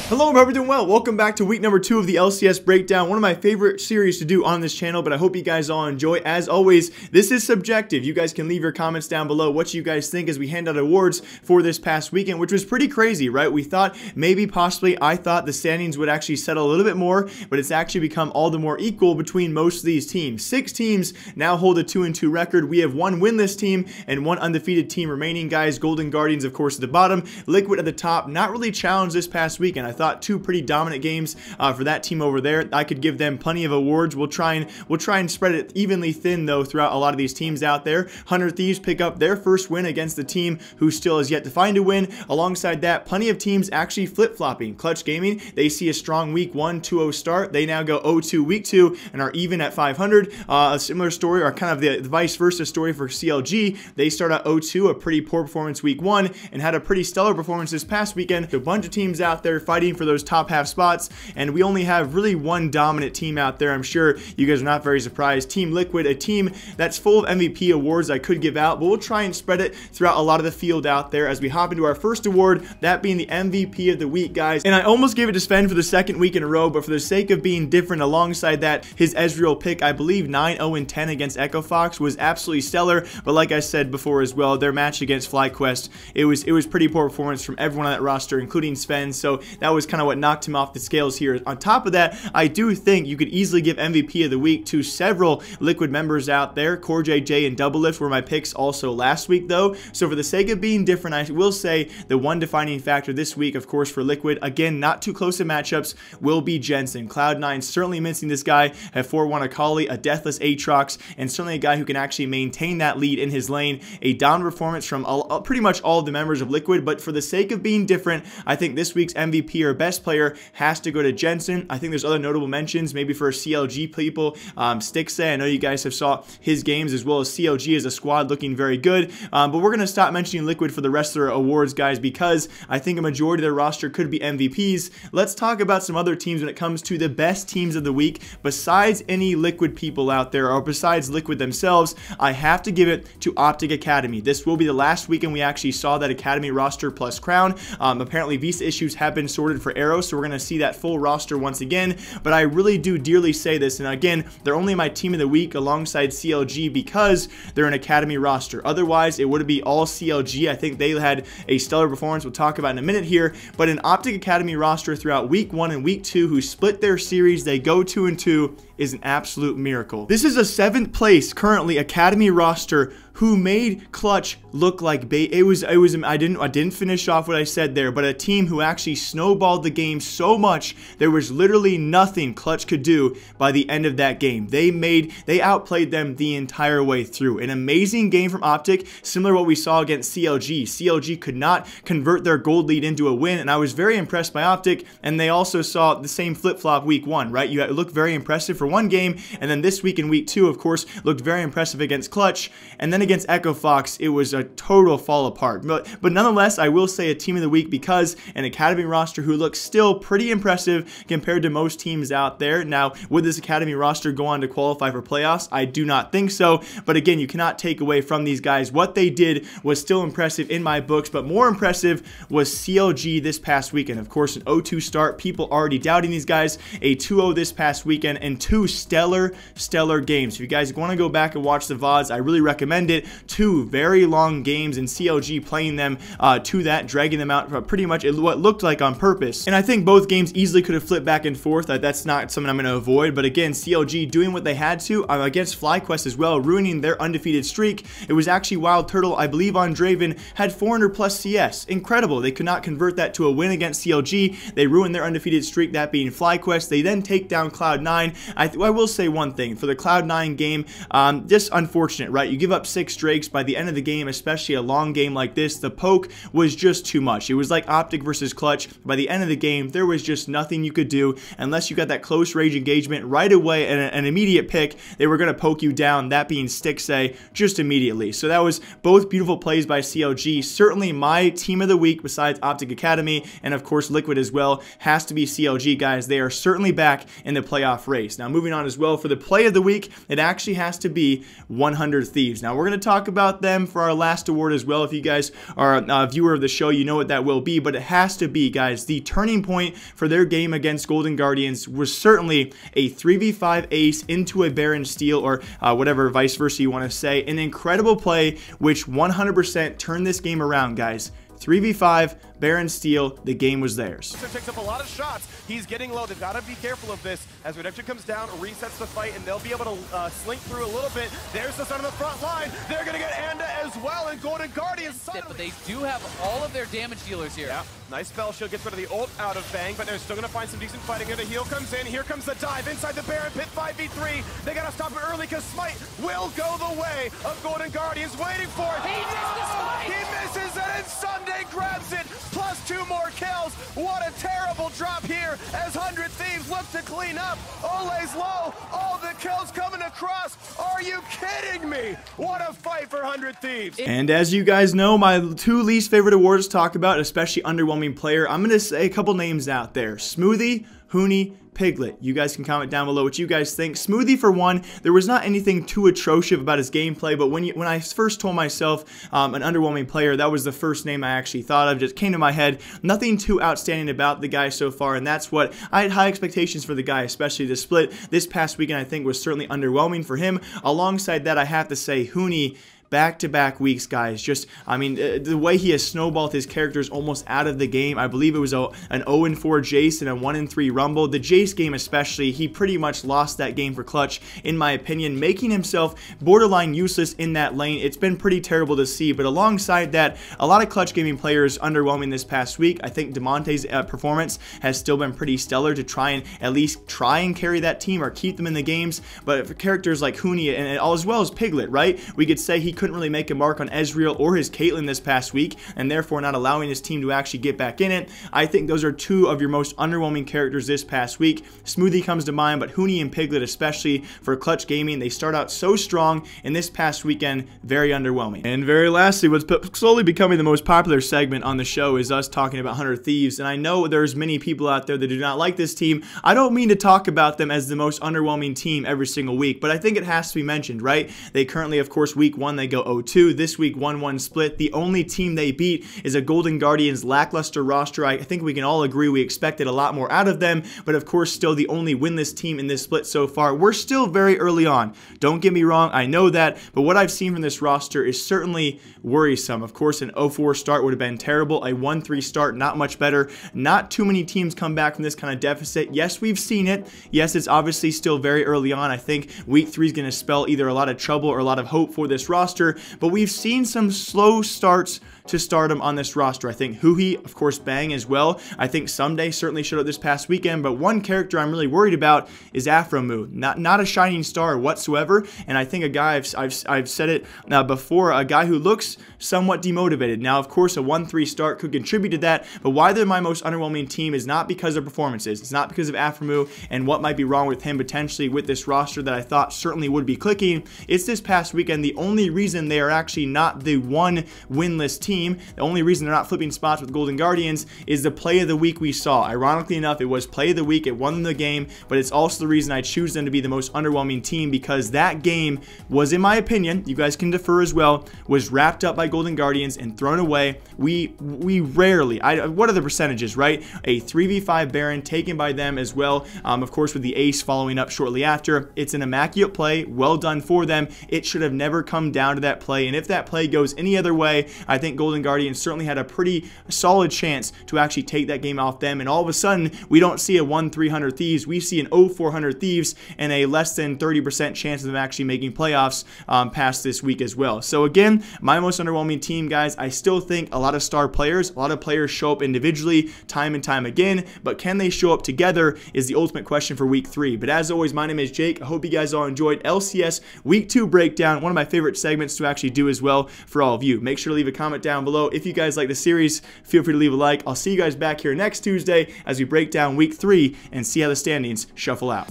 Hello, I hope you're doing well. Welcome back to week number 2 of the LCS breakdown. One of my favorite series to do on this channel, but I hope you guys all enjoy. As always, this is subjective. You guys can leave your comments down below what you guys think as we hand out awards for this past weekend, which was pretty crazy, right? We thought I thought the standings would actually settle a little bit more, but it's actually become all the more equal between most of these teams. 6 teams now hold a 2-2 record. We have 1 winless team and 1 undefeated team remaining, guys. Golden Guardians, of course, at the bottom. Liquid at the top. Not really challenged this past weekend. I thought 2 pretty dominant games for that team over there. I could give them plenty of awards. We'll try and spread it evenly thin though throughout a lot of these teams out there. 100Thieves pick up their first win against the team who still has yet to find a win. Alongside that, plenty of teams actually flip-flopping. Clutch Gaming, they see a strong week 1 2-0 start. They now go 0-2 week 2 and are even at 500. A similar story, or kind of the vice versa story for CLG. They start at 0-2, a pretty poor performance week 1, and had a pretty stellar performance this past weekend. A bunch of teams out there fighting for those top half spots, and we only have really 1 dominant team out there. I'm sure you guys are not very surprised. Team Liquid, a team that's full of MVP awards I could give out, but we'll try and spread it throughout a lot of the field out there as we hop into our first award, that being the MVP of the week, guys. And I almost gave it to Sven for the 2nd week in a row, but for the sake of being different, alongside that, his Ezreal pick, I believe 9-0-10 against Echo Fox, was absolutely stellar. But like I said before as well, their match against FlyQuest, it was pretty poor performance from everyone on that roster, including Sven. So that was kind of what knocked him off the scales here. On top of that, I do think you could easily give MVP of the week to several Liquid members out there. Core JJ and Doublelift were my picks also last week though. So for the sake of being different, I will say the one defining factor this week, of course, for Liquid, again, not too close to matchups, will be Jensen. Cloud9 certainly missing this guy at 4-1 Akali, a deathless Aatrox, and certainly a guy who can actually maintain that lead in his lane. A down performance from pretty much all of the members of Liquid, but for the sake of being different, I think this week's MVP or best player has to go to Jensen. I think there's other notable mentions, maybe for CLG people. Stixay, I know you guys have saw his games, as well as CLG as a squad looking very good. But we're going to stop mentioning Liquid for the rest of their awards, guys, because I think a majority of their roster could be MVPs. Let's talk about some other teams when it comes to the best teams of the week. Besides any Liquid people out there, or besides Liquid themselves, I have to give it to Optic Academy. This will be the last weekend we actually saw that Academy roster plus Crown. Apparently visa issues have been sorted for Arrow, so we're going to see that full roster once again. But I really do dearly say this, and again, they're only my team of the week alongside CLG because they're an Academy roster. Otherwise, it would be all CLG. I think they had a stellar performance we'll talk about in a minute here, but an Optic Academy roster throughout week 1 and week 2 who split their series, they go 2-2, is an absolute miracle. This is a 7th place currently Academy roster who made Clutch look like bait. I didn't finish off what I said there, but a team who actually snowballed the game so much there was literally nothing Clutch could do by the end of that game. They outplayed them the entire way through. An amazing game from Optic, similar to what we saw against CLG. CLG could not convert their gold lead into a win, and I was very impressed by Optic, and they also saw the same flip-flop week 1, right? You looked very impressive for one game, and then this week in week 2, of course, looked very impressive against Clutch, and then against Echo Fox, it was a total fall apart. But nonetheless, I will say a team of the week because an Academy roster who looks still pretty impressive compared to most teams out there. Now, would this Academy roster go on to qualify for playoffs? I do not think so, but again, you cannot take away from these guys. What they did was still impressive in my books, but more impressive was CLG this past weekend. Of course, an 0-2 start, people already doubting these guys, a 2-0 this past weekend, and 2 stellar games. If you guys want to go back and watch the VODs, I really recommend it. 2 very long games, and CLG playing them to that, dragging them out pretty much what looked like on purpose. And I think both games easily could have flipped back and forth. That's not something I'm going to avoid, but again, CLG doing what they had to against FlyQuest as well, ruining their undefeated streak. It was actually Wild Turtle, I believe, on Draven, had 400 plus CS. Incredible. They could not convert that to a win against CLG. They ruined their undefeated streak, that being FlyQuest. They then take down Cloud9. I will say one thing for the Cloud9 game, just unfortunate, right? You give up 6 Drakes by the end of the game, especially a long game like this. The poke was just too much. It was like Optic versus Clutch. By the end of the game, there was just nothing you could do unless you got that close range engagement right away and an immediate pick. They were going to poke you down, that being Stixay, just immediately. So that was both beautiful plays by CLG. Certainly my team of the week besides Optic Academy and of course Liquid as well has to be CLG, guys. They are certainly back in the playoff race. Now moving moving on as well, for the play of the week, it actually has to be 100 Thieves. Now, we're going to talk about them for our last award as well. If you guys are a viewer of the show, you know what that will be, but it has to be, guys, the turning point for their game against Golden Guardians was certainly a 3v5 ace into a Baron steal, or whatever, vice versa you want to say. An incredible play, which 100% turned this game around, guys. 3v5, Baron steal, the game was theirs. Picks up a lot of shots. He's getting low. They've got to be careful of this. As Redemption comes down, resets the fight, and they'll be able to slink through a little bit. There's the start of the front line. They're going to get Anda as well, and Golden Guardians. But they do have all of their damage dealers here. Yeah, nice spell shield, gets rid of the ult out of Bang, but they're still going to find some decent fighting here. The heal comes in. Here comes the dive inside the Baron pit, 5v3. They got to stop it early because Smite will go the way of Golden Guardians. Waiting for it. He missed the Smite. He misses it, and Sunday grabs it. Plus 2 more kills. What a terrible drop here as 100 Thieves look to clean up. Ole's low. All the kills coming across. Are you kidding me? What a fight for 100 Thieves. And as you guys know, my 2 least favorite awards to talk about, especially underwhelming player, I'm going to say a couple names out there. Smoothie, Huni, Piglet. You guys can comment down below what you guys think. Smoothie, for one, there was not anything too atrocious about his gameplay, but when I first told myself an underwhelming player, that was the first name I actually thought of. Just came to my head. Nothing too outstanding about the guy so far, and that's what I had high expectations for the guy, especially the split this past weekend. I think was certainly underwhelming for him. Alongside that, I have to say Huni. Back-to-back weeks, guys. Just, I mean, the way he has snowballed his characters almost out of the game. I believe it was an 0-4 Jace and a 1-3 Rumble. The Jace game especially, he pretty much lost that game for Clutch, in my opinion, making himself borderline useless in that lane. It's been pretty terrible to see, but alongside that, a lot of Clutch Gaming players underwhelming this past week. I think Demonte's performance has still been pretty stellar to try and at least carry that team or keep them in the games, but for characters like Huni and as well as Piglet, right, we could say he couldn't really make a mark on Ezreal or his Caitlyn this past week, and therefore not allowing his team to actually get back in it. I think those are 2 of your most underwhelming characters this past week. Smoothie comes to mind, but Huni and Piglet, especially for Clutch Gaming, they start out so strong, and this past weekend, very underwhelming. And very lastly, what's slowly becoming the most popular segment on the show is us talking about 100 Thieves, and I know there's many people out there that do not like this team. I don't mean to talk about them as the most underwhelming team every single week, but I think it has to be mentioned, right? They currently, of course, week 1, they go 0-2. This week, 1-1 split. The only team they beat is a Golden Guardians lackluster roster. I think we can all agree we expected a lot more out of them, but of course, still the only winless team in this split so far. We're still very early on. Don't get me wrong, I know that, but what I've seen from this roster is certainly worrisome. Of course, an 0-4 start would have been terrible. A 1-3 start, not much better. Not too many teams come back from this kind of deficit. Yes, we've seen it. Yes, it's obviously still very early on. I think week 3 is going to spell either a lot of trouble or a lot of hope for this roster, but we've seen some slow starts to stardom on this roster. I think Huhi, of course, Bang as well. I think Someday certainly showed up this past weekend, but one character I'm really worried about is Afromoo. Not a shining star whatsoever, and I think a guy, I've said it before, a guy who looks somewhat demotivated. Now, of course, a 1-3 start could contribute to that, but why they're my most underwhelming team is not because of performances. It's not because of Afromoo and what might be wrong with him potentially with this roster that I thought certainly would be clicking. It's this past weekend. The only reason they are actually not the one winless team, the only reason they're not flipping spots with Golden Guardians is the play of the week we saw. Ironically enough, it was play of the week. It won them the game, but it's also the reason I choose them to be the most underwhelming team, because that game was, in my opinion, you guys can defer as well, was wrapped up by Golden Guardians and thrown away. We rarely, what are the percentages, right? A 3v5 Baron taken by them as well, of course with the ace following up shortly after. It's an immaculate play, well done for them. It should have never come down to that play, and if that play goes any other way, I think Golden Guardians certainly had a pretty solid chance to actually take that game off them, and all of a sudden, we don't see a 1-300 Thieves, we see an 0-400 Thieves and a less than 30% chance of them actually making playoffs past this week as well. So again, my most underwhelming team, guys. I still think a lot of star players, a lot of players show up individually time and time again, but can they show up together is the ultimate question for week 3. But as always, my name is Jake. I hope you guys all enjoyed LCS week 2 breakdown, one of my favorite segments to actually do as well for all of you. Make sure to leave a comment down below. If you guys like the series, feel free to leave a like. I'll see you guys back here next Tuesday as we break down week 3 and see how the standings shuffle out.